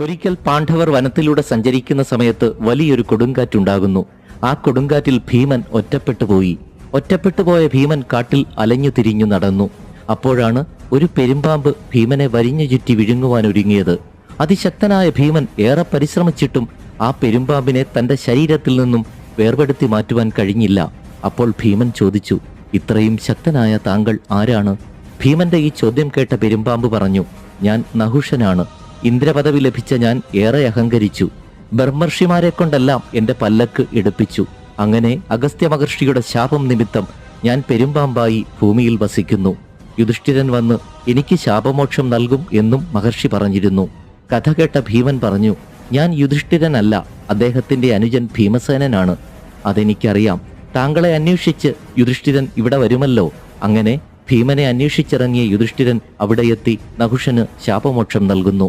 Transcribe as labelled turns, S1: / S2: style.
S1: ഒരിക്കൽ പാണ്ഡവർ വനത്തിലൂടെ സഞ്ചരിക്കുന്ന സമയത്ത് വലിയൊരു കൊടുങ്കാറ്റുണ്ടാകുന്നു. ആ കൊടുങ്കാറ്റിൽ ഭീമൻ ഒറ്റപ്പെട്ടുപോയി. ഒറ്റപ്പെട്ടുപോയ ഭീമൻ കാട്ടിൽ അലഞ്ഞു തിരിഞ്ഞു നടന്നു. അപ്പോഴാണ് ഒരു പെരുമ്പാമ്പ് ഭീമനെ വരിഞ്ഞു ചുറ്റി വിഴുങ്ങുവാൻ ഒരുങ്ങിയത്. അതിശക്തനായ ഭീമൻ ഏറെ പരിശ്രമിച്ചിട്ടും ആ പെരുമ്പാമ്പിനെ തന്റെ ശരീരത്തിൽ നിന്നും വേർപെടുത്തി മാറ്റുവാൻ കഴിഞ്ഞില്ല. അപ്പോൾ ഭീമൻ ചോദിച്ചു, ഇത്രയും ശക്തനായ താങ്കൾ ആരാണ്? ഭീമന്റെ ഈ ചോദ്യം കേട്ട പെരുമ്പാമ്പ് പറഞ്ഞു, ഞാൻ നഹുഷനാണ്. ഇന്ദ്രപദവി ലഭിച്ച ഞാൻ ഏറെ അഹങ്കരിച്ചു. ബ്രഹ്മർഷിമാരെ കൊണ്ടെല്ലാം എന്റെ പല്ലക്ക് എടുപ്പിച്ചു. അങ്ങനെ അഗസ്ത്യ മഹർഷിയുടെ ശാപം നിമിത്തം ഞാൻ പെരുമ്പാമ്പായി ഭൂമിയിൽ വസിക്കുന്നു. യുധിഷ്ഠിരൻ വന്ന് എനിക്ക് ശാപമോക്ഷം നൽകും എന്നും മഹർഷി പറഞ്ഞിരുന്നു. കഥ കേട്ട ഭീമൻ പറഞ്ഞു, ഞാൻ യുധിഷ്ഠിരനല്ല, അദ്ദേഹത്തിന്റെ അനുജൻ ഭീമസേനനാണ്. അതെനിക്കറിയാം. താങ്കളെ അന്വേഷിച്ച് യുധിഷ്ഠിരൻ ഇവിടെ വരുമല്ലോ. അങ്ങനെ ഭീമനെ അന്വേഷിച്ചിറങ്ങിയ യുധിഷ്ഠിരൻ അവിടെയെത്തി നഹുഷന് ശാപമോക്ഷം നൽകുന്നു.